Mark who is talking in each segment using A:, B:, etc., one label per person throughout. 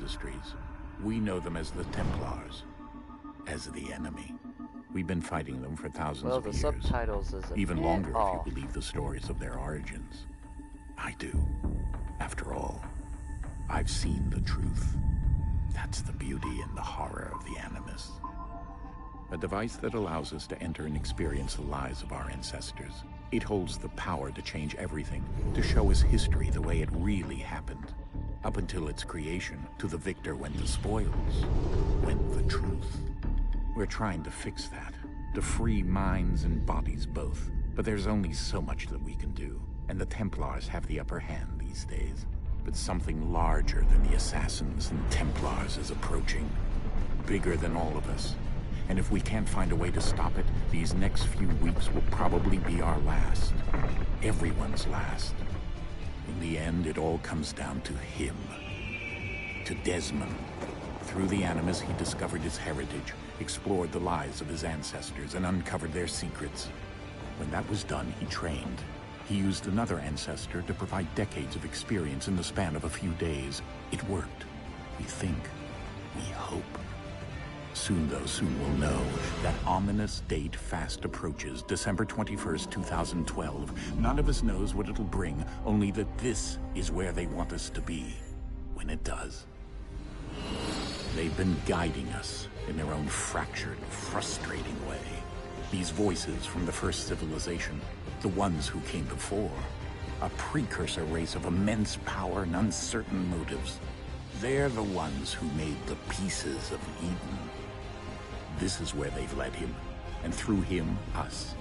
A: Industries. We know them as the Templars, as the enemy. We've been fighting them for thousands of years.
B: Well, the subtitles is
A: even longer if you believe the stories of their origins. I do. After all, I've seen the truth. That's the beauty and the horror of the Animus. A device that allows us to enter and experience the lives of our ancestors. It holds the power to change everything, to show us history the way it really happened. Up until its creation, to the victor went the spoils, went the truth. We're trying to fix that, to free minds and bodies both. But there's only so much that we can do, and the Templars have the upper hand these days. But something larger than the Assassins and Templars is approaching, bigger than all of us. And if we can't find a way to stop it, these next few weeks will probably be our last. Everyone's last. In the end, it all comes down to him. To Desmond. Through the Animus, he discovered his heritage, explored the lives of his ancestors, and uncovered their secrets. When that was done, he trained. He used another ancestor to provide decades of experience in the span of a few days. It worked. We think. We hope. Soon, though, soon we'll know. That ominous date fast approaches, December 21st, 2012. None of us knows what it'll bring, only that this is where they want us to be, when it does. They've been guiding us in their own fractured, frustrating way. These voices from the first civilization, the ones who came before, a precursor race of immense power and uncertain motives. They're the ones who made the pieces of Eden. This is where they've led him, and through him, us.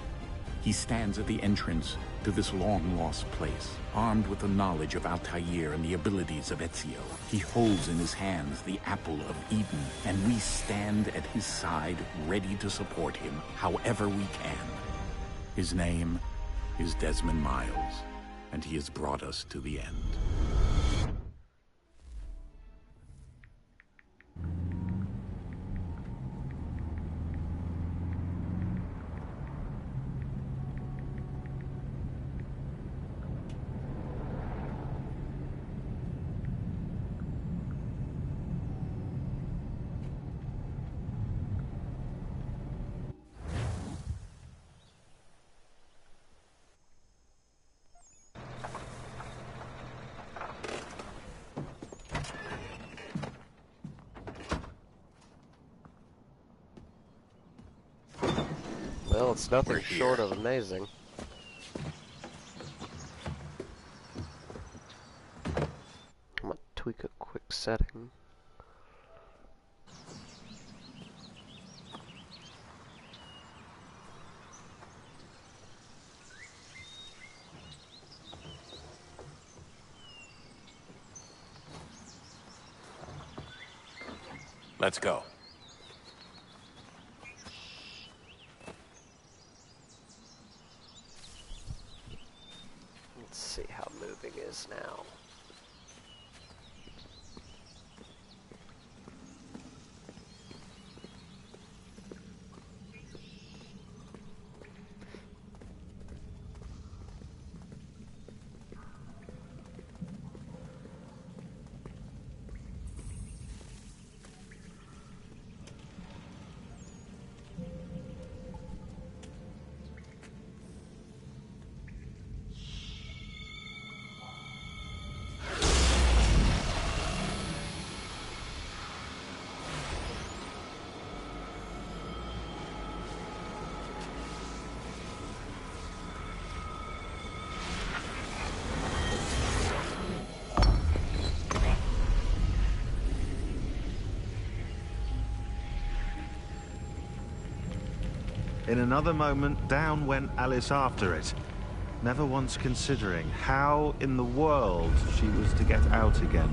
A: He stands at the entrance to this long-lost place, armed with the knowledge of Altair and the abilities of Ezio. He holds in his hands the apple of Eden, and we stand at his side, ready to support him however we can. His name is Desmond Miles, and he has brought us to the end.
B: Well, it's nothing short of amazing. I'm gonna tweak a quick setting.
A: Let's go.
B: Let's see how moving is now.
C: In another moment, down went Alice after it, never once considering how in the world she was to get out again.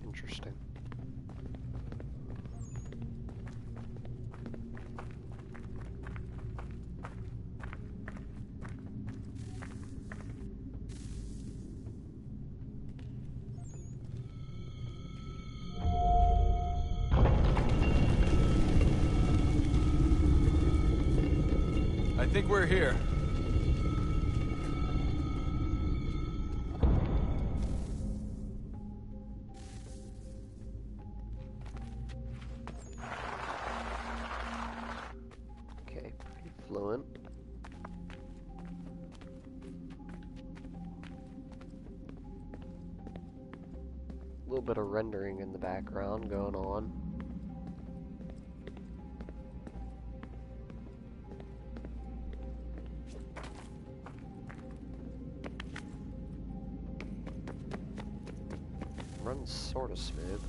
B: Interesting.
D: I think we're here.
B: Okay, pretty fluent. A little bit of rendering in the background going on. Runs sort of smooth.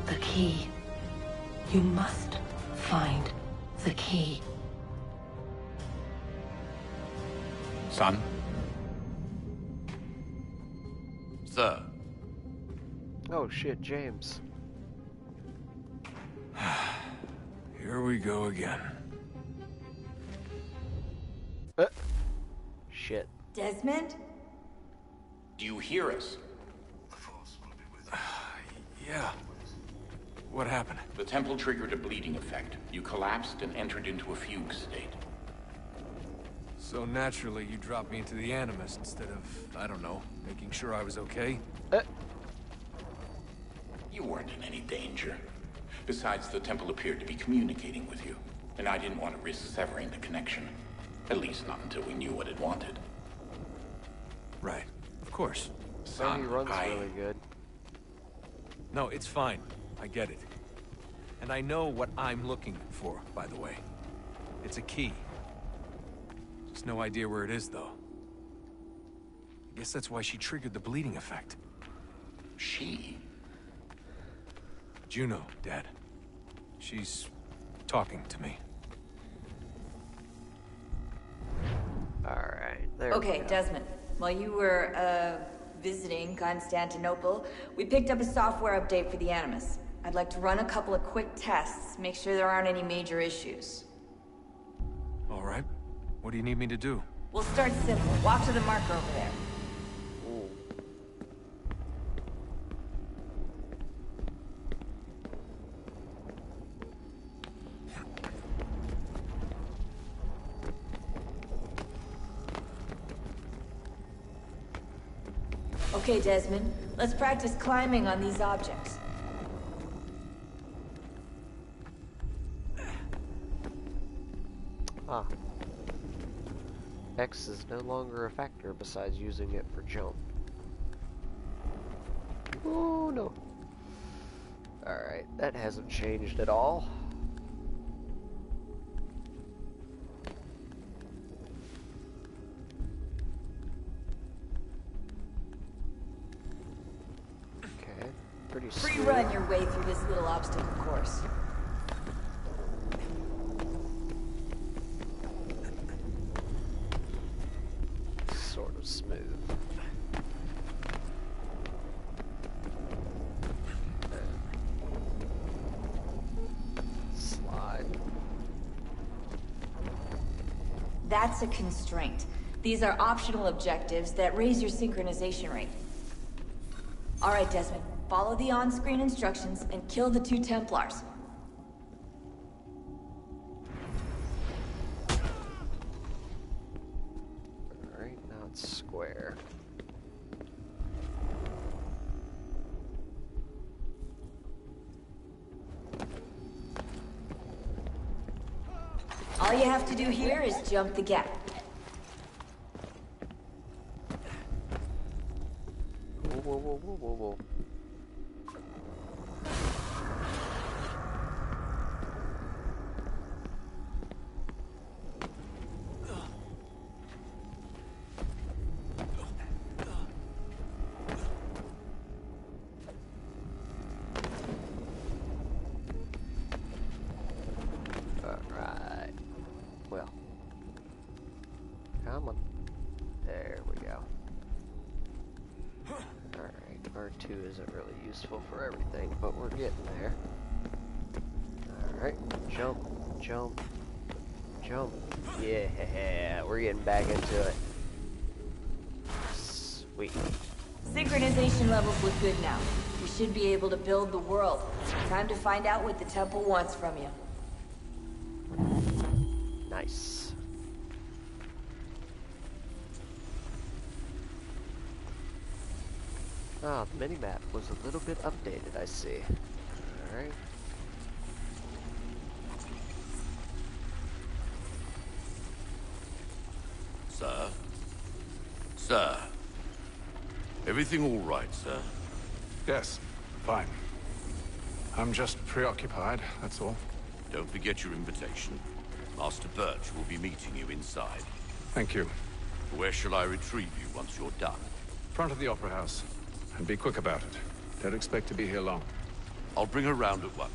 E: The key. You must find the key.
A: Son?
F: Sir.
B: Oh shit, James.
D: Here we go again.
B: Shit.
G: Desmond?
A: Do you hear us?
D: Yeah. What happened?
A: The temple triggered a bleeding effect. You collapsed and entered into a fugue state.
D: So naturally, you dropped me into the Animus instead of, I don't know, making sure I was okay?
A: You weren't in any danger. Besides, the temple appeared to be communicating with you, and I didn't want to risk severing the connection. At least not until we knew what it wanted.
D: Right. Of course.
B: So he runs really good.
D: No, it's fine. I get it. And I know what I'm looking for, by the way. It's a key. Just no idea where it is, though. I guess that's why she triggered the bleeding effect.
A: She?
D: Juno, Dad. She's talking to me.
B: Alright, there we
G: Okay,
B: go.
G: Desmond. While you were, visiting Constantinople, we picked up a software update for the Animus. I'd like to run a couple of quick tests, make sure there aren't any major issues.
D: All right. What do you need me to do?
G: We'll start simple. Walk to the marker over there.
B: Ooh.
G: Okay, Desmond. Let's practice climbing on these objects.
B: Ah. X is no longer a factor besides using it for jump. Oh no. Alright, that hasn't changed at all. Okay, pretty
G: Free
B: smooth.
G: run your way through this little obstacle course.
B: Sort of smooth. Slide.
G: That's a constraint. These are optional objectives that raise your synchronization rate. All right, Desmond. Follow the on-screen instructions and kill the 2 Templars.
B: Alright, now it's square.
G: you have to do here is jump the gap.
B: Whoa, whoa, whoa, whoa, whoa. Alright. Well. Come on. There we go. Alright, R2 isn't really useful for everything, but we're getting there. Alright, jump, jump, jump. Yeah, we're getting back into it. Sweet.
G: Synchronization levels look good now. You should be able to build the world. Time to find out what the temple wants from you.
B: Nice. Ah, the minimap was a little bit updated, I see. Alright.
F: Sir? Sir? Everything all right, sir?
H: Yes, fine. I'm just preoccupied, that's all.
F: Don't forget your invitation. Master Birch will be meeting you inside.
H: Thank you.
F: Where shall I retrieve you once you're done?
H: Front of the Opera House. And be quick about it. Don't expect to be here long.
F: I'll bring her round at once.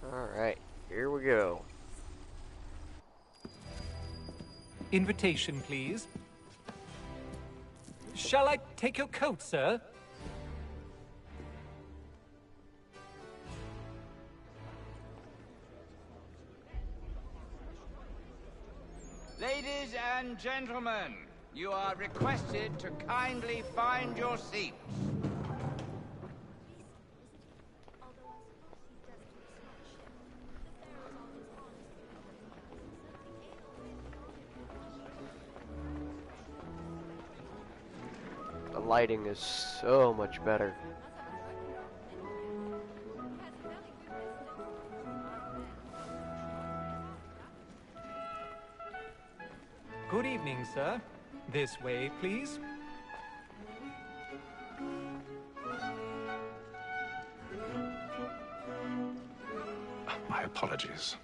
B: Alright, here we go.
I: Invitation, please. Shall I take your coat, sir?
J: Ladies and gentlemen, you are requested to kindly find your seats.
B: The lighting is so much better.
I: Good evening, sir. This way, please.
H: My apologies.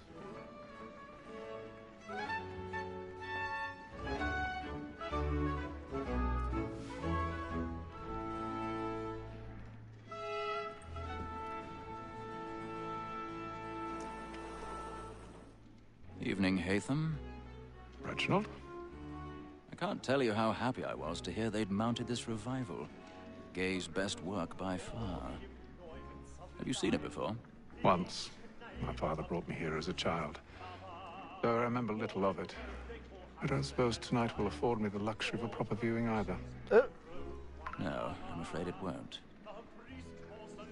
K: Evening, Hatham.
H: Reginald?
K: I can't tell you how happy I was to hear they'd mounted this revival. Gay's best work by far. Have you seen it before?
H: Once. My father brought me here as a child. Though I remember little of it. I don't suppose tonight will afford me the luxury of a proper viewing either.
K: No, I'm afraid it won't.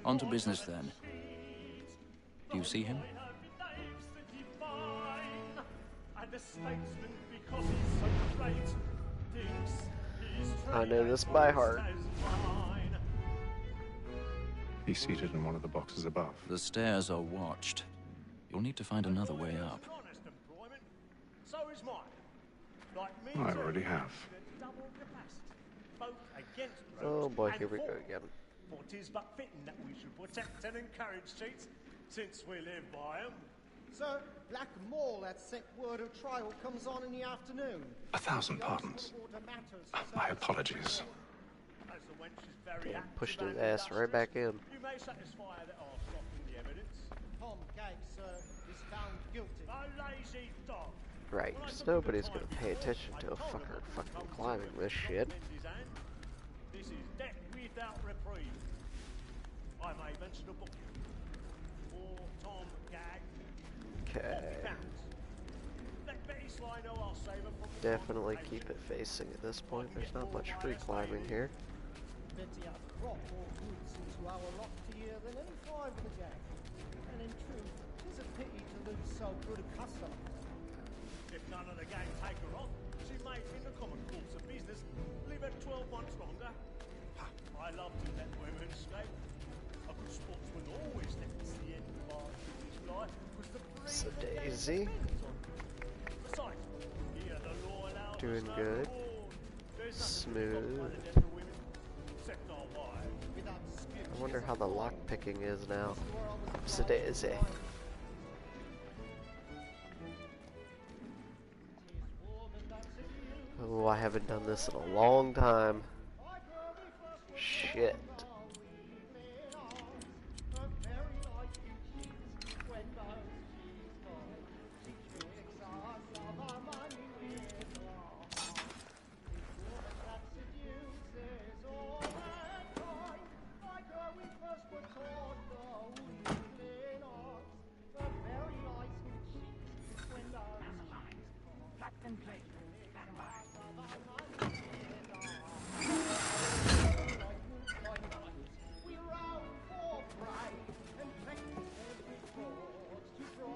K: On to business then. Do you see him?
B: I know this by heart.
H: He's seated in one of the boxes above.
K: The stairs are watched. You'll need to find another way up.
H: I already have.
B: Oh boy, here we go again.
L: For 'tis but fitting that we should protect and encourage cheats, since we live by 'em.
M: Sir, Black Mall had set word of trial comes on in the afternoon.
H: 1,000 pardons. My apologies.
B: Pushed his ass right back in.
L: You may satisfy that I'll soften the evidence.
M: Tom Gagg, sir, is found guilty.
L: A lazy dog.
B: Right, because nobody's gonna pay attention to a fucker fucking climbing this shit.
L: This is death without reprieve. I may mention a book. For Tom Gagg.
B: Okay. Definitely keep it facing at this point. There's not much free climbing here.
M: Betty have brought more goods into our lot here than any five of the gang. And in truth, 'tis a pity to lose so good a customer.
L: If none of the gang take her off, she may, in the common course of business, live at 12 months longer. I I love to let women skate. A good sportsman always thinks the end of our his life was the
B: So
L: freedom that
B: Daisy.
L: depends on. Besides, here the law allows us
B: Doing
L: no
B: good.
L: reward. There's nothing
B: Smooth.
L: to death for women, except our wives.
B: I wonder how the lock picking is now. So Daisy. Oh, I haven't done this in a long time. Shit.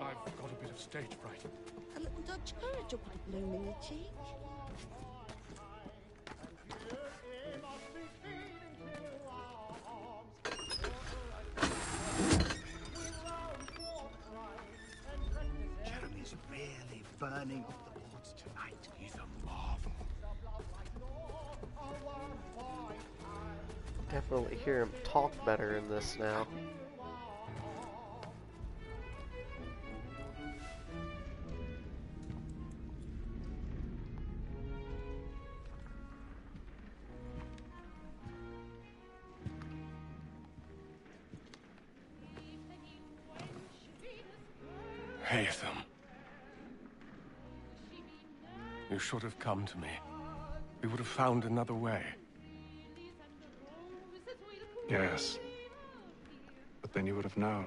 H: I've got a bit of stage fright.
N: A little Dutch courage will put a bloom in your cheek.
A: Jeremy's really burning up the boards tonight. He's a marvel.
B: Definitely hear him talk better in this now.
H: Haytham. You should have come to me. We would have found another way. Yes. But then you would have known.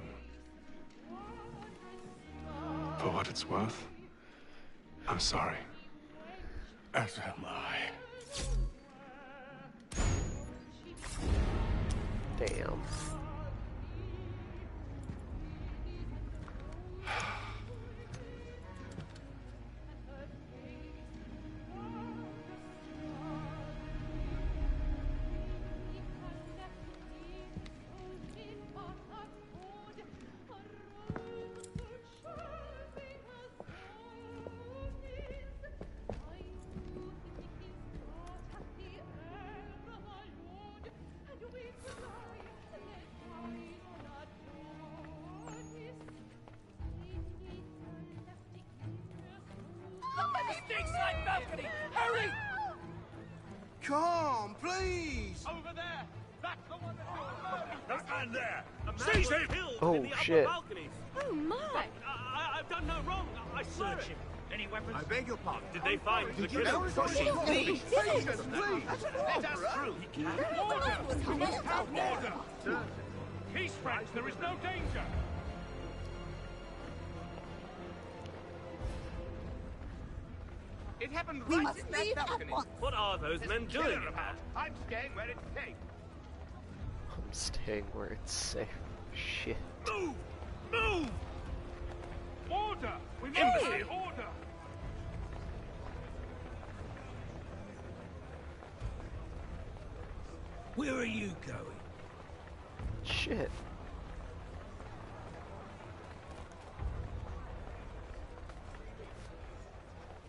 H: For what it's worth, I'm sorry. As am I.
B: Damn.
J: Hurry!
O: Come, please!
J: Over there! That's the one
L: That man there! Seize him!
B: Oh shit.
N: Oh my!
L: I've done no wrong. I swear it. Any weapons?
O: I beg your pardon.
L: Did they find the
O: Did you
L: killer?
O: know please, please!
J: Let us through!
L: Order! Peace, friends. There is no danger.
J: It happened
N: We
J: right
N: must
J: in that
N: leave at
J: balcony.
N: once.
L: What are those men doing?
J: I'm staying where it's safe.
B: I'm staying where it's safe. Shit.
L: Move! Move! Order! We
N: Hey!
L: embassy, order!
O: Where are you going?
B: Shit.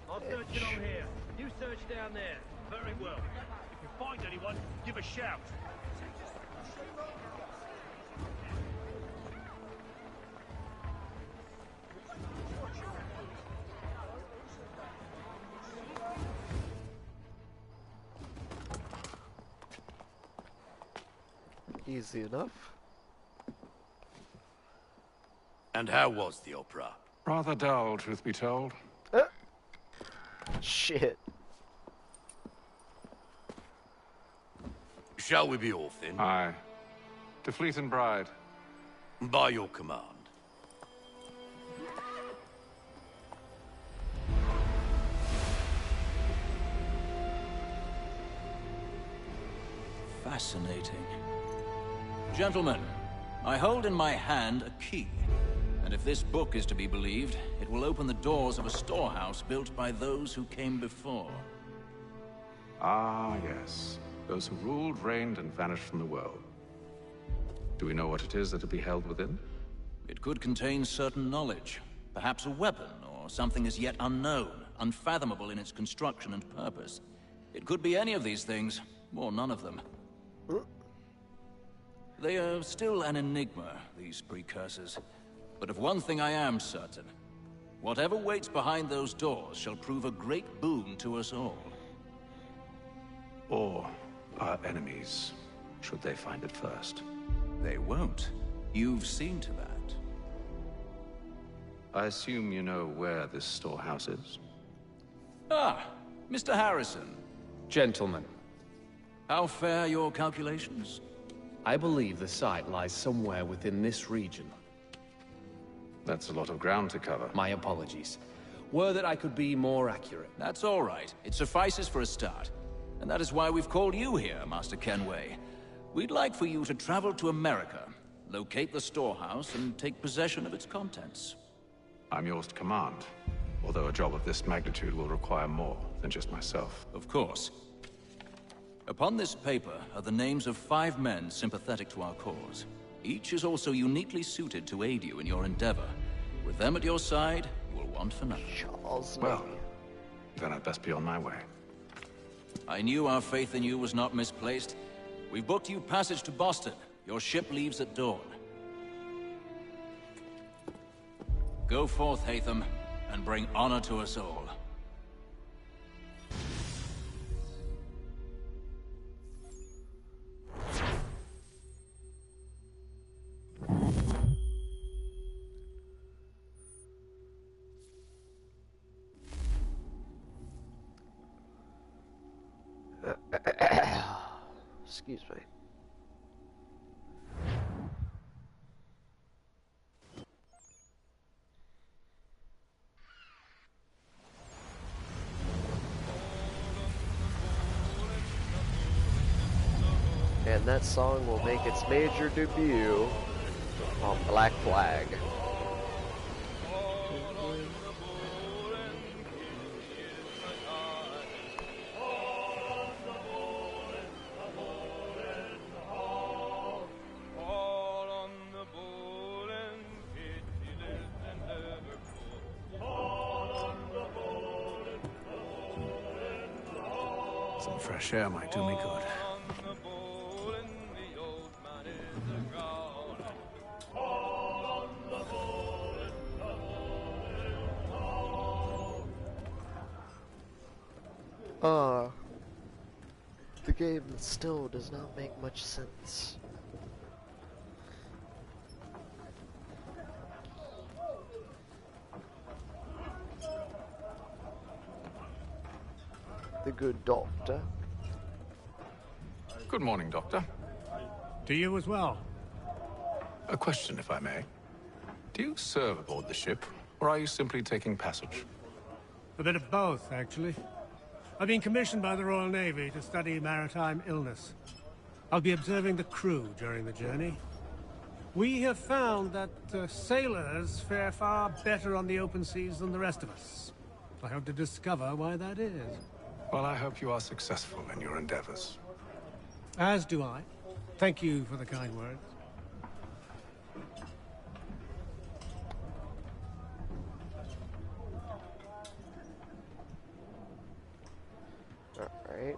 L: I'll search it on here. You search down there. Very well. If you find anyone, give a shout.
B: Easy enough.
F: And how was the opera?
H: Rather dull, truth be told.
B: Shit.
F: Shall we be off then?
H: Aye. To Fleet and Bride.
F: By your command.
K: Fascinating. Gentlemen, I hold in my hand a key. And if this book is to be believed, it will open the doors of a storehouse built by those who came before.
H: Ah, yes. Those who ruled, reigned, and vanished from the world. Do we know what it is that will be held within?
K: It could contain certain knowledge. Perhaps a weapon, or something as yet unknown, unfathomable in its construction and purpose. It could be any of these things, or none of them. They are still an enigma, these precursors. But of one thing I am certain. Whatever waits behind those doors shall prove a great boon to us all.
H: Or our enemies, should they find it first.
K: They won't. You've seen to that.
H: I assume you know where this storehouse is?
K: Ah, Mr. Harrison.
P: Gentlemen.
K: How fare your calculations?
P: I believe the site lies somewhere within this region.
H: That's a lot of ground to cover.
P: My apologies. Were that I could be more accurate.
K: That's all right. It suffices for a start. And that is why we've called you here, Master Kenway. We'd like for you to travel to America, locate the storehouse, and take possession of its contents.
H: I'm yours to command, although a job of this magnitude will require more than just myself.
K: Of course. Upon this paper are the names of 5 men sympathetic to our cause. Each is also uniquely suited to aid you in your endeavor. With them at your side, you will want for nothing.
H: Well, then I'd best be on my way.
K: I knew our faith in you was not misplaced. We've booked you passage to Boston. Your ship leaves at dawn. Go forth, Hatham, and bring honor to us all.
B: Excuse me. And that song will make its major debut on Black Flag.
H: Some fresh air might do me good.
B: The game still does not make much sense. The good doctor.
H: Good morning, Doctor.
L: To you as well.
H: A question, if I may. Do you serve aboard the ship, or are you simply taking passage?
L: A bit of both, actually. I've been commissioned by the Royal Navy to study maritime illness. I'll be observing the crew during the journey. We have found that sailors fare far better on the open seas than the rest of us. I hope to discover why that is.
H: Well, I hope you are successful in your endeavors.
L: As do I. Thank you for the kind words.
B: Alright.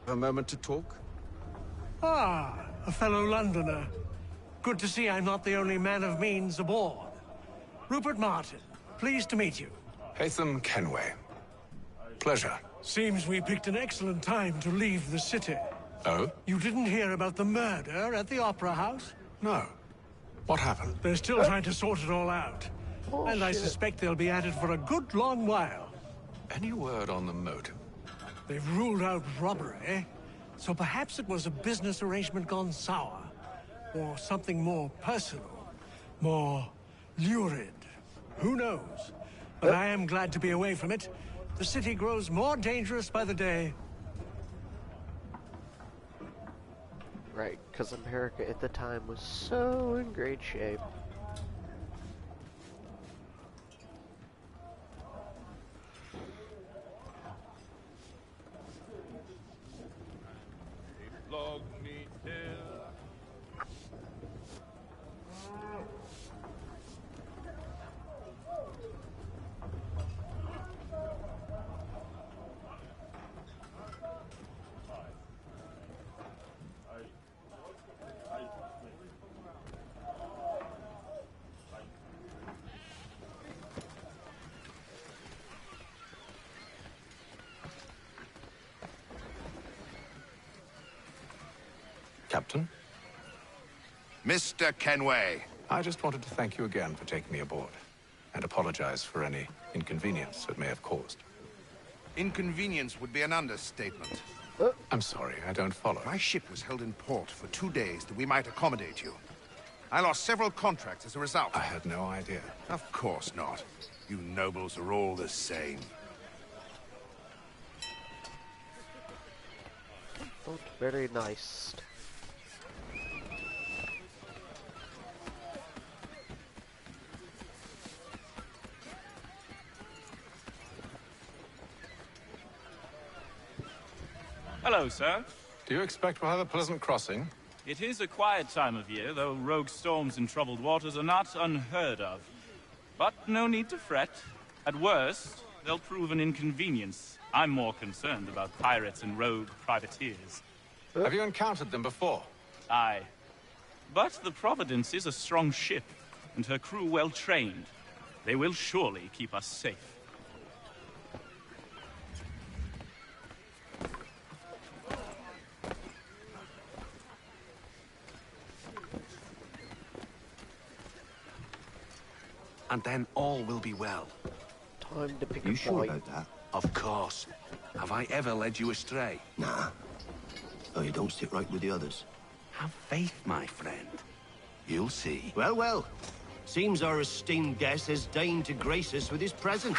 Q: A moment to talk?
L: Ah, a fellow Londoner. Good to see I'm not the only man of means aboard. Rupert Martin, pleased to meet you.
H: Hatham Kenway. Pleasure.
L: Seems we picked an excellent time to leave the city.
H: Oh?
L: You didn't hear about the murder at the Opera House?
H: No. What happened?
L: They're still trying to sort it all out. And I suspect they'll be at it for a good long while.
H: Any word on the motive?
L: They've ruled out robbery, so perhaps it was a business arrangement gone sour. Or something more personal, more lurid. Who knows? But I am glad to be away from it. The city grows more dangerous by the day.
B: Right, because America at the time was so in great shape.
H: Captain?
F: Mr. Kenway.
H: I just wanted to thank you again for taking me aboard, and apologize for any inconvenience it may have caused.
F: Inconvenience would be an understatement.
H: I'm sorry, I don't follow.
F: My ship was held in port for 2 days that we might accommodate you. I lost several contracts as a result.
H: I had no idea.
F: Of course not. You nobles are all the same.
B: Not very nice.
Q: Hello, sir.
H: Do you expect we'll have a pleasant crossing?
Q: It is a quiet time of year, though rogue storms in troubled waters are not unheard of. But no need to fret. At worst, they'll prove an inconvenience. I'm more concerned about pirates and rogue privateers.
H: Have you encountered them before?
Q: Aye. But the Providence is a strong ship, and her crew well trained. They will surely keep us safe.
F: And then all will be well.
B: Time to pick
R: You
B: a
R: sure
B: point.
R: about that?
F: Of course. Have I ever led you astray?
R: Nah. Oh, you don't stick right with the others.
F: Have faith, my friend. You'll see.
R: Well, well. Seems our esteemed guest has deigned to grace us with his presence.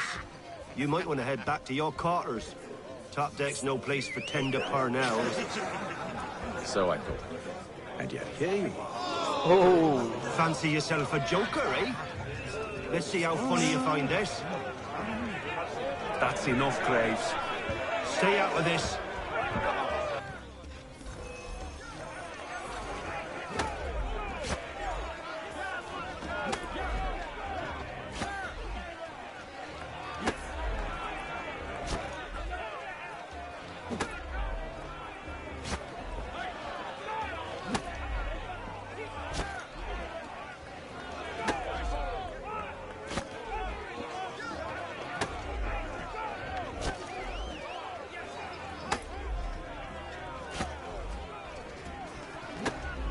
R: You might want to head back to your quarters. Top deck's no place for tender Parnells.
H: So I thought. And yet here you are.
R: Oh! Fancy yourself a joker, eh? Let's see how funny you find this.
F: That's enough, Graves.
R: Stay out of this.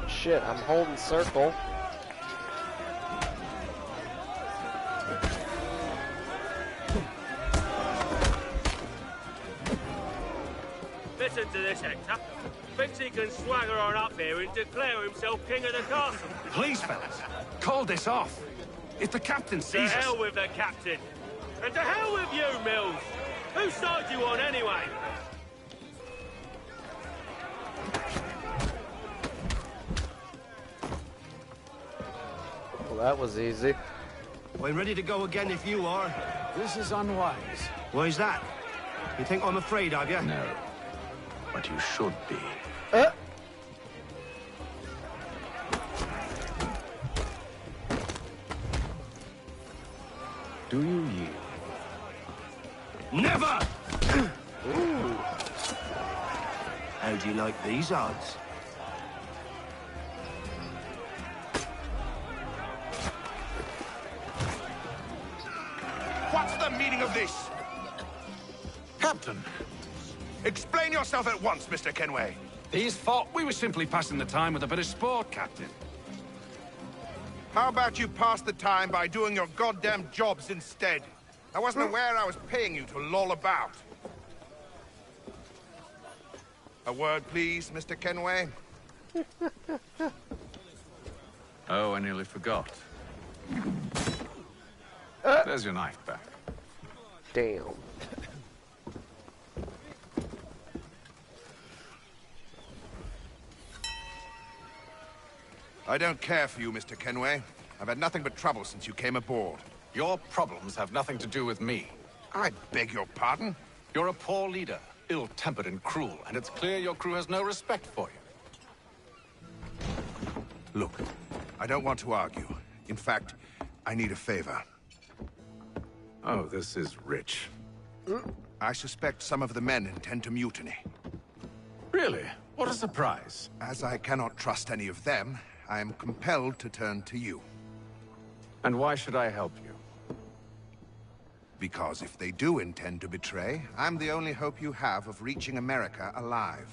B: Shit, I'm holding circle.
S: Listen to this, Hector. Thinks he can swagger on up here and declare himself king of the castle.
F: Please, fellas, call this off. If the captain
S: To
F: sees us...
S: hell with the captain. And to hell with you, Mills. Whose side you on, anyway?
B: Well, that was easy.
R: I'm ready to go again if you are.
H: This is unwise.
R: Why's that? You think I'm afraid of you?
H: No. But you should be. Do you yield?
R: Never! Ooh. How do you like these odds?
F: What's the meaning of this? Captain! Explain yourself at once, Mr. Kenway.
T: His fault. We were simply passing the time with a bit of sport, Captain.
F: How about you pass the time by doing your goddamn jobs instead? I wasn't aware I was paying you to loll about. A word, please, Mr. Kenway.
H: Oh, I nearly forgot. There's your knife back.
B: Damn.
F: I don't care for you, Mr. Kenway. I've had nothing but trouble since you came aboard.
H: Your problems have nothing to do with me.
F: I beg your pardon?
H: You're a poor leader, ill-tempered and cruel, and it's clear your crew has no respect for you.
F: Look, I don't want to argue. In fact, I need a favor.
H: Oh, this is rich.
F: I suspect some of the men intend to mutiny.
H: Really? What a surprise.
F: As I cannot trust any of them, I am compelled to turn to you.
H: And why should I help you?
F: Because if they do intend to betray, I'm the only hope you have of reaching America alive.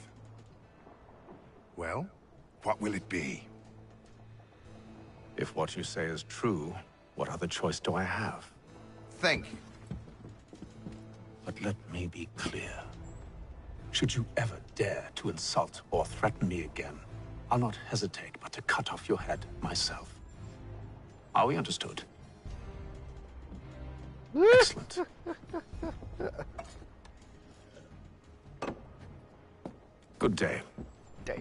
F: Well, What will it be?
H: If what you say is true, what other choice do I have?
F: Think.
H: But let me be clear. Should you ever dare to insult or threaten me again, I'll not hesitate but to cut off your head myself. Are we understood? Excellent. Good day.
B: Damn.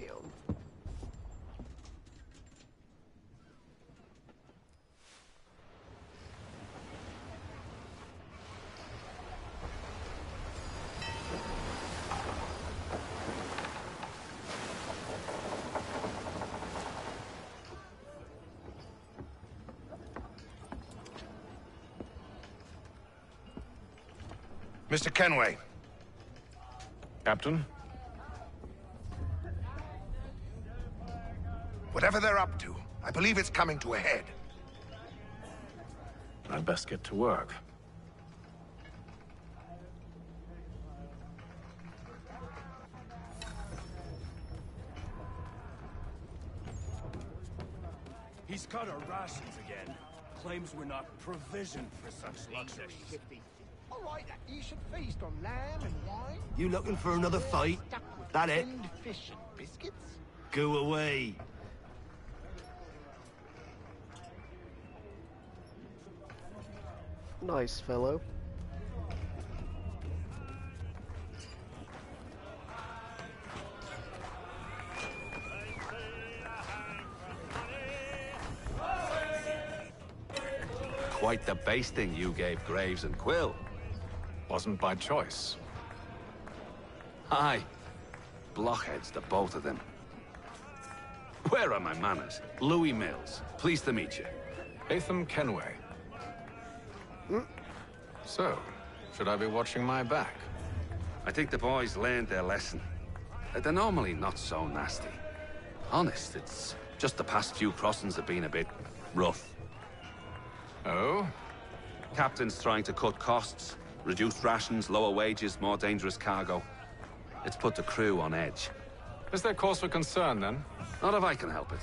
F: Mr. Kenway.
H: Captain?
F: Whatever they're up to, I believe it's coming to a head.
H: I'd best get to work.
O: He's cut our rations again. Claims we're not provisioned for such luxuries.
M: All right, you should feast on lamb and wine.
R: You looking for another fight? That it?
M: Tinned fish and biscuits.
R: Go away.
B: Nice fellow.
T: Quite the basting you gave Graves and Quill.
H: Wasn't by choice.
T: Aye. Blockheads, the both of them. Where are my manners? Louis Mills. Pleased to meet you.
H: Atham Kenway. So, should I be watching my back?
T: I think the boys learned their lesson. They're normally not so nasty. Honest, it's just the past few crossings have been a bit rough.
H: Oh?
T: Captain's trying to cut costs. Reduced rations, lower wages, more dangerous cargo. It's put the crew on edge.
H: Is there cause for concern, then?
T: Not if I can help it.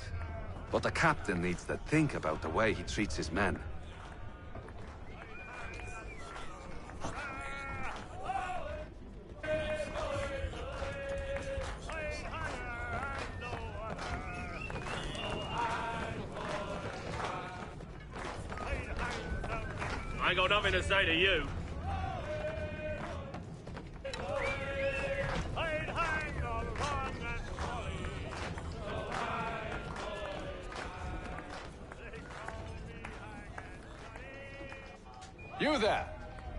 T: But the captain needs to think about the way he treats his men.
S: I ain't got nothing to say to you.
T: You there!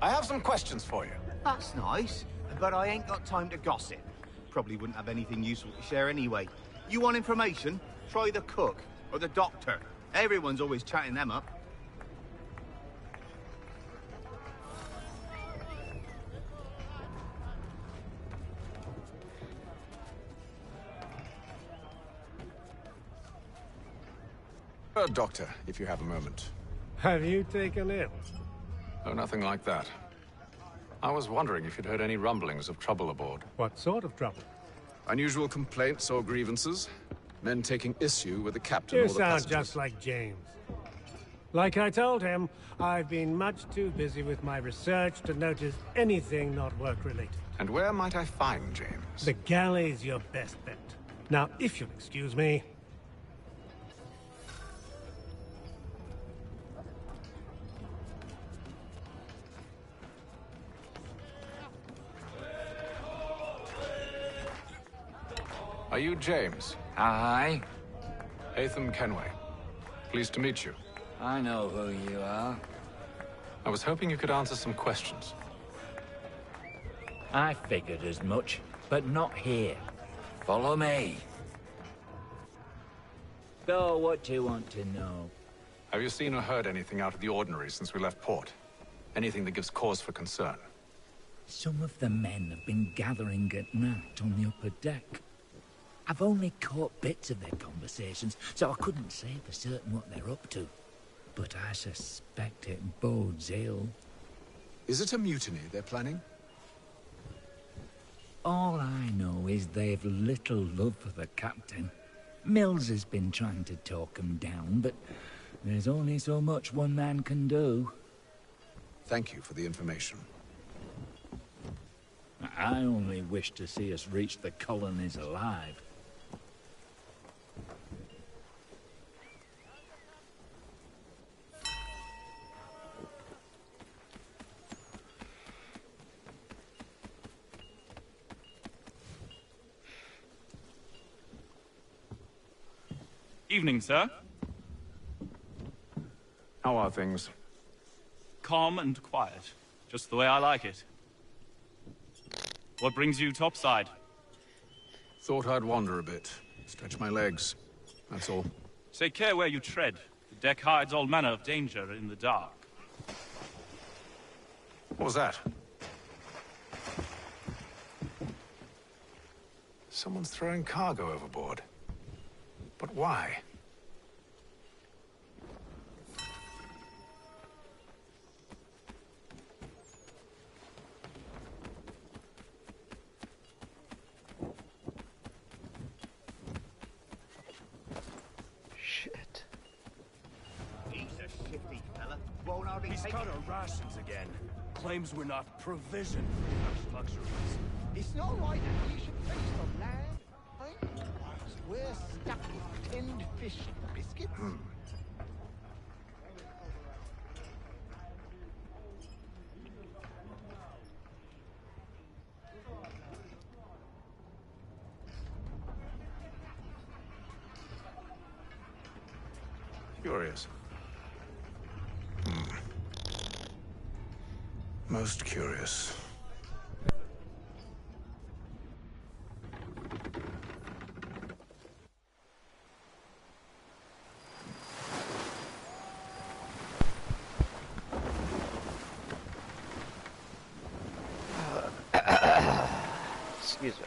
T: I have some questions for you.
U: That's nice, but I ain't got time to gossip. Probably wouldn't have anything useful to share anyway. You want information? Try the cook or the doctor. Everyone's always chatting them up.
H: Doctor, if you have a moment.
L: Have you taken ill?
H: Oh, nothing like that. I was wondering if you'd heard any rumblings of trouble aboard.
L: What sort of trouble?
H: Unusual complaints or grievances? Men taking issue with the captain
L: You
H: or the
L: sound
H: passengers?
L: just like James. Like I told him, I've been much too busy with my research to notice anything not work-related.
H: And where might I find James?
L: The galley's your best bet. Now, if you'll excuse me...
H: Are you James?
V: Aye.
H: Atham Kenway. Pleased to meet you.
V: I know who you are.
H: I was hoping you could answer some questions.
V: I figured as much, but not here. Follow me. So, what do you want to know?
H: Have you seen or heard anything out of the ordinary since we left port? Anything that gives cause for concern?
V: Some of the men have been gathering at night on the upper deck. I've only caught bits of their conversations, so I couldn't say for certain what they're up to. But I suspect it bodes ill.
H: Is it a mutiny they're planning?
V: All I know is they've little love for the captain. Mills has been trying to talk him down, but there's only so much one man can do.
H: Thank you for the information.
V: I only wish to see us reach the colonies alive.
Q: Evening, sir.
H: How are things?
Q: Calm and quiet. Just the way I like it. What brings you topside?
H: Thought I'd wander a bit. Stretch my legs. That's all.
Q: Take care where you tread. The deck hides all manner of danger in the dark.
H: What was that? Someone's throwing cargo overboard. But why?
B: Shit.
U: He's a shifty fella. Won't hardly
O: He's
U: take
O: cut
U: it.
O: our rations again. Claims we're not provisioned for such luxuries.
M: It's not right that you should feast on land, eh? We're stuck with tinned fish and biscuits.
H: Curious. Most curious.
B: Excuse me.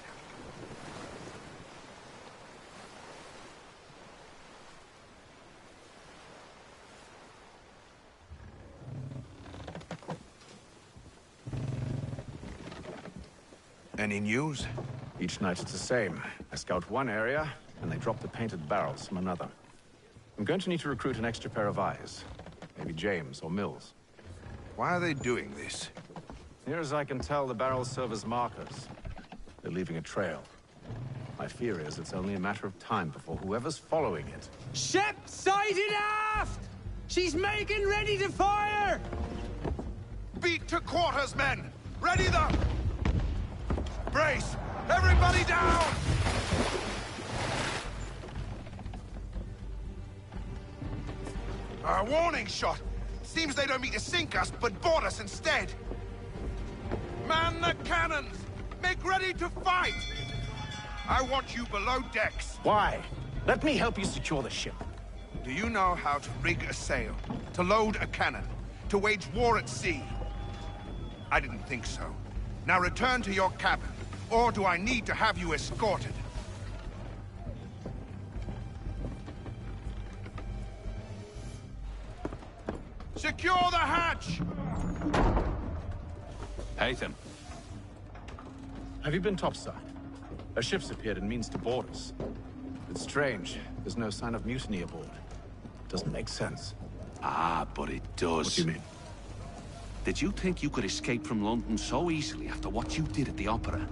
F: Any news?
H: Each night it's the same. I scout one area, and they drop the painted barrels from another. I'm going to need to recruit an extra pair of eyes. Maybe James or Mills.
F: Why are they doing this?
H: Near as I can tell, the barrels serve as markers. They're leaving a trail. My fear is it's only a matter of time before whoever's following it...
C: Ship sighted aft! She's making ready to fire!
F: Beat to quarters, men! Ready them! Brace! Everybody down! A warning shot! Seems they don't mean to sink us, but board us instead! Man the cannons! Make ready to fight! I want you below decks.
H: Why? Let me help you secure the ship.
F: Do you know how to rig a sail? To load a cannon? To wage war at sea? I didn't think so. Now return to your cabin. Or do I need to have you escorted? Secure the hatch!
T: Haytham.
H: Have you been topside? A ship's appeared and means to board us. It's strange. There's no sign of mutiny aboard. Doesn't make sense.
T: Ah, but it does.
H: What do you mean?
T: Did you think you could escape from London so easily after what you did at the Opera?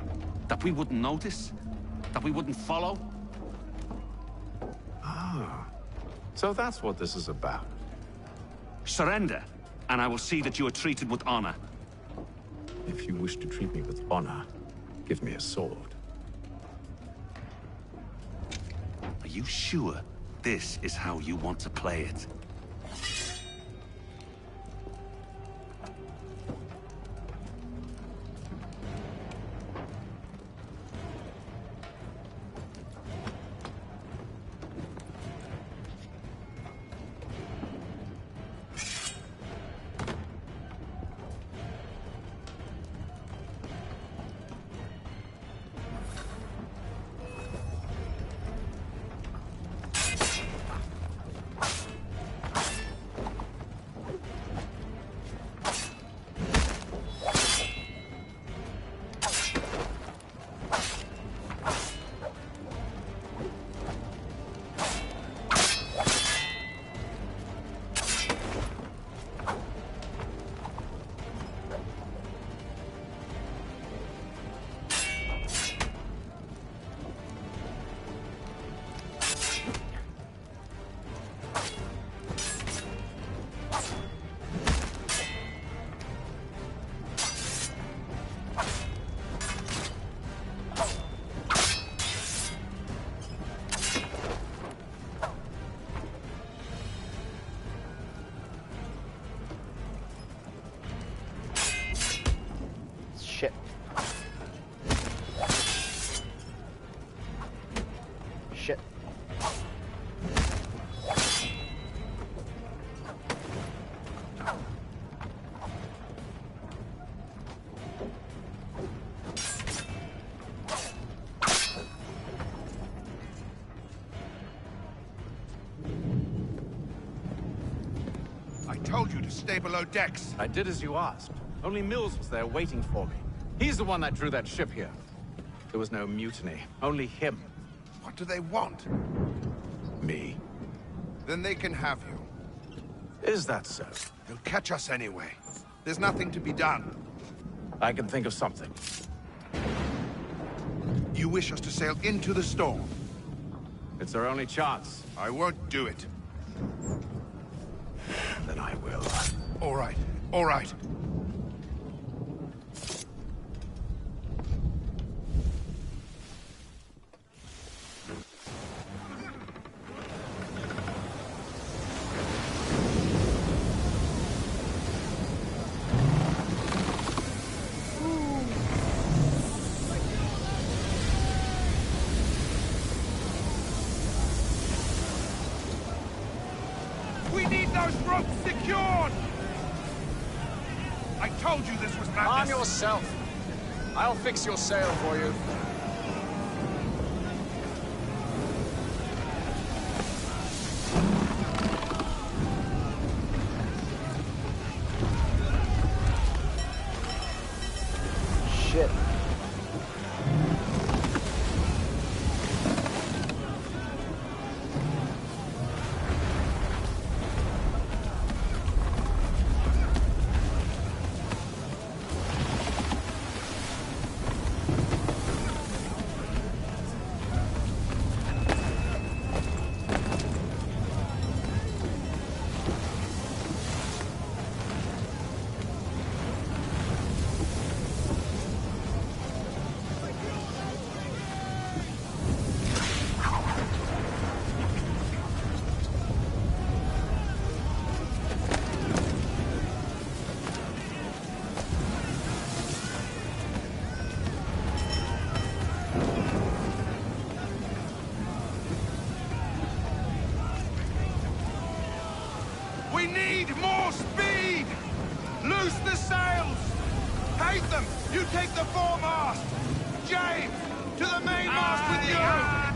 T: That we wouldn't notice? That we wouldn't follow?
H: Ah. So that's what this is about.
T: Surrender, and I will see that you are treated with honor.
H: If you wish to treat me with honor, give me a sword.
T: Are you sure this is how you want to play it?
B: shit.
F: I told you to stay below decks.
H: I did as you asked. Only Mills was there waiting for me. He's the one that drew that ship here. There was no mutiny, only him.
F: What do they want?
H: Me.
F: Then they can have you.
H: Is that so?
F: They'll catch us anyway. There's nothing to be done.
H: I can think of something.
F: You wish us to sail into the storm?
H: It's our only chance.
F: I won't do it.
H: Then I will.
F: All right, all right. We need those ropes secured! I told you this was madness.
O: Arm yourself. I'll fix your sail for you.
B: Shit.
F: We need more speed! Loose the sails! Haytham, you take the foremast! James, to the mainmast with you!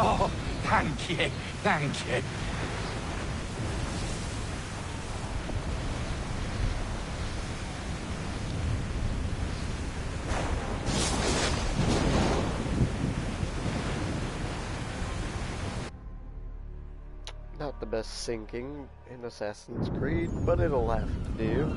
A: Oh, thank you, thank you.
B: Not the best sinking in Assassin's Creed, but it'll have to do.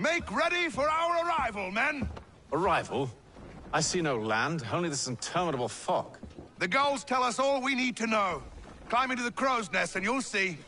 F: Make ready for our arrival, men!
H: Arrival? I see no land, only this interminable fog.
F: The gulls tell us all we need to know. Climb into the crow's nest and you'll see.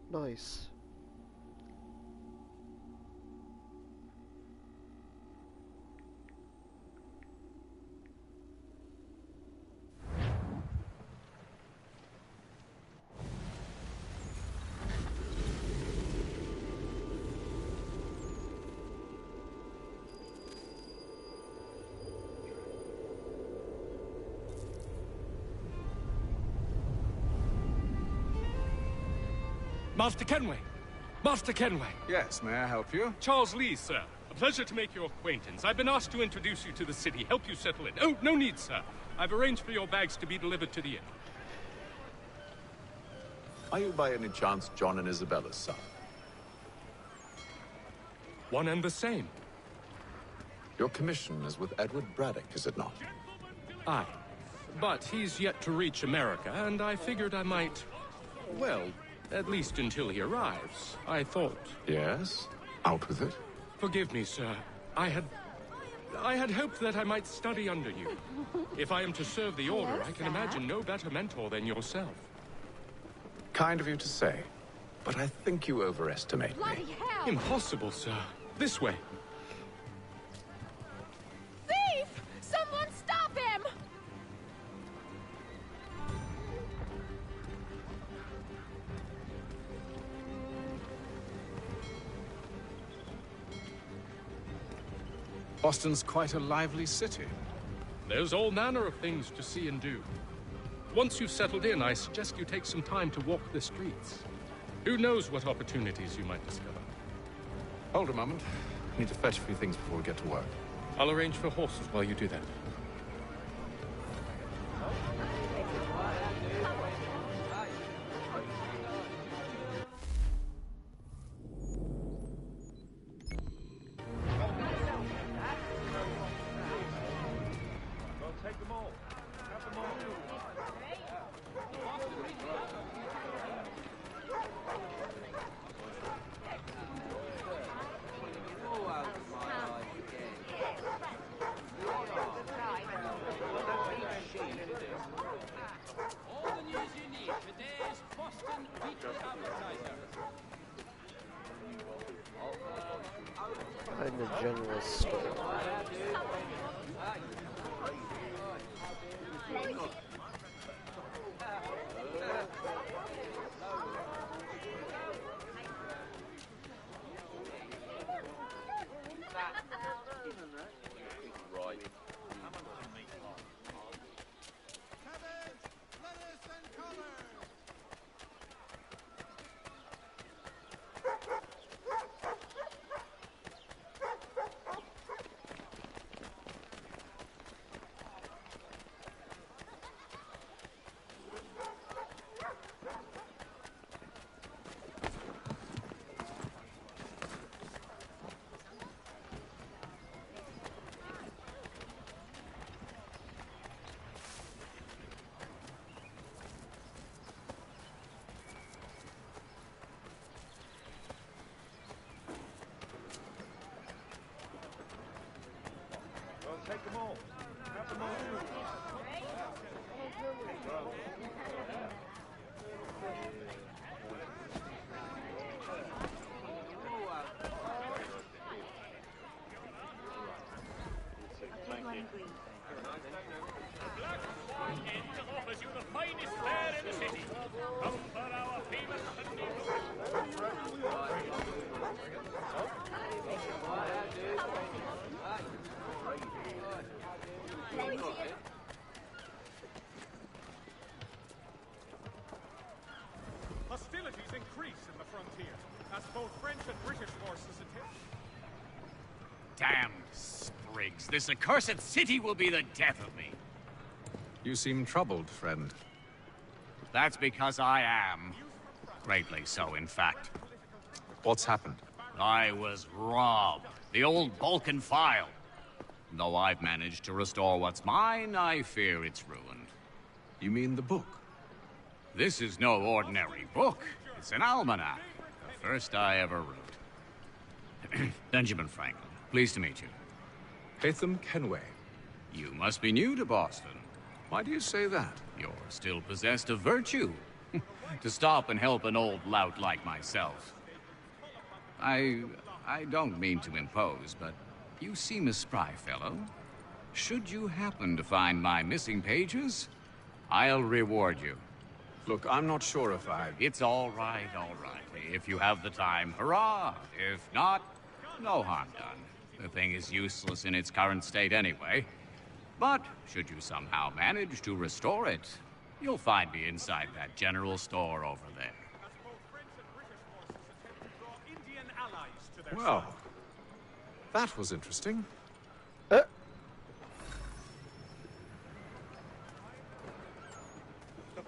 B: Nice.
O: Master Kenway! Master Kenway!
H: Yes, may I help you?
O: Charles Lee, sir. A pleasure to make your acquaintance. I've been asked to introduce you to the city, help you settle in. Oh, no need, sir. I've arranged for your bags to be delivered to the inn.
H: Are you by any chance John and Isabella's son?
O: One and the same.
H: Your commission is with Edward Braddock, is it not?
O: Aye. But he's yet to reach America, and I figured I might... well, at least until he arrives. I thought...
H: Yes? Out with it?
O: Forgive me, sir. I had hoped that I might study under you. If I am to serve the Order, I can imagine no better mentor than yourself.
H: Kind of you to say, but I think you overestimate me.
N: Bloody hell!
O: Impossible, sir. This way.
N: Thief! Someone stop him!
H: Boston's quite a lively city.
O: There's all manner of things to see and do. Once you've settled in, I suggest you take some time to walk the streets. Who knows what opportunities you might discover.
H: Hold a moment. I need to fetch a few things before we get to work.
O: I'll arrange for horses while you do that.
B: Find the general store.
D: Hostilities increase in the frontier, as both French and British forces attempt.
E: Damned sprigs. This accursed city will be the death of me.
W: You seem troubled, friend.
E: That's because I am. Greatly so, in fact.
W: What's happened?
E: I was robbed. The old Balkan file. Though I've managed to restore what's mine, I fear it's ruined.
W: You mean the book?
E: This is no ordinary book. It's an almanac. The first I ever wrote. Benjamin Franklin, pleased to meet you.
W: Haytham Kenway.
E: You must be new to Boston.
W: Why do you say that?
E: You're still possessed of virtue. To stop and help an old lout like myself. I don't mean to impose, but you seem a spry fellow. Should you happen to find my missing pages, I'll reward you.
W: Look, I'm not sure if I...
E: It's all right. If you have the time, hurrah! If not, no harm done. The thing is useless in its current state anyway. But should you somehow manage to restore it, you'll find me inside that general store over there.
W: Well, that was interesting.
D: The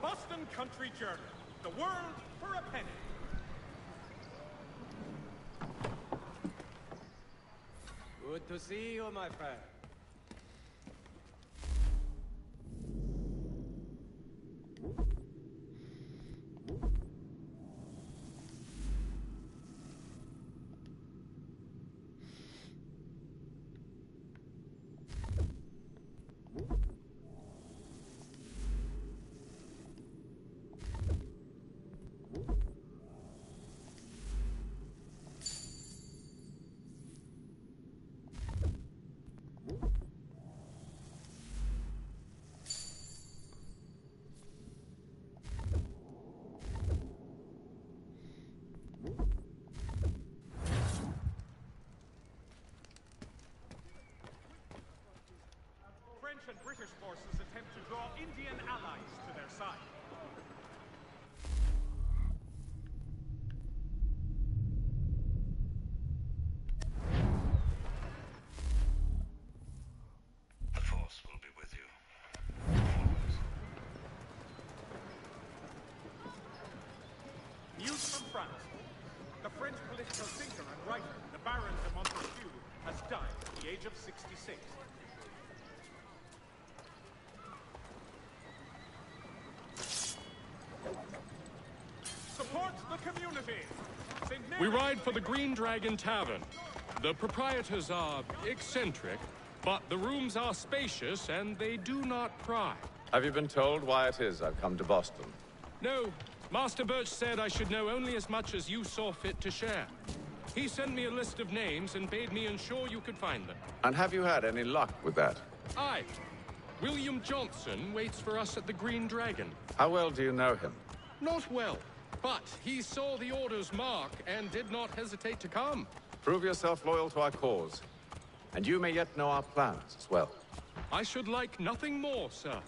D: Boston Country Journal. The world for a penny.
C: Good to see you, my friend.
D: French and British forces attempt to draw Indian allies to their side.
T: The Force will be with you.
D: News from France. The French political thinker and writer, the Baron de Montesquieu, has died at the age of 66. Support the community!
O: We ride for the Green Dragon Tavern. The proprietors are eccentric, but the rooms are spacious and they do not pry.
W: Have you been told why it is I've come to Boston?
O: No, Master Birch said I should know only as much as you saw fit to share. He sent me a list of names and bade me ensure you could find them.
W: And have you had any luck with that?
O: Aye. William Johnson waits for us at the Green Dragon.
W: How well do you know him?
O: Not well, but he saw the order's mark and did not hesitate to come.
W: Prove yourself loyal to our cause, and you may yet know our plans as well.
O: I should like nothing more, sir.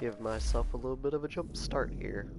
B: give myself a little bit of a jump start here.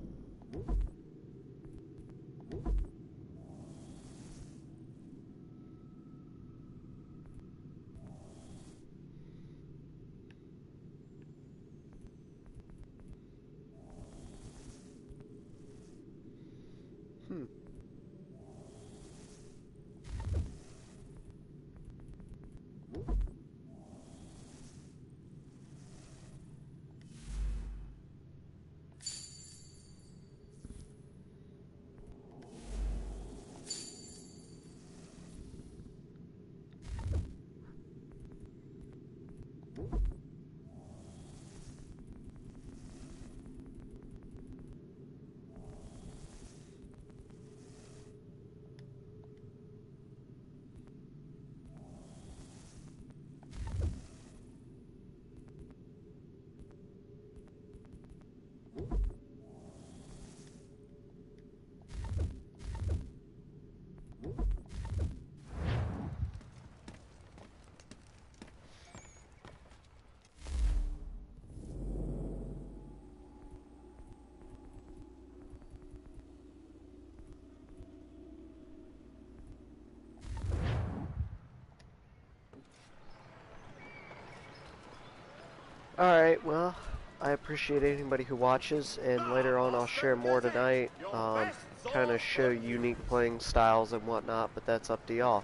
B: Alright, well, I appreciate anybody who watches, and later on I'll share more tonight, kind of show unique playing styles and whatnot, but that's up to y'all.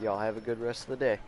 B: Y'all have a good rest of the day.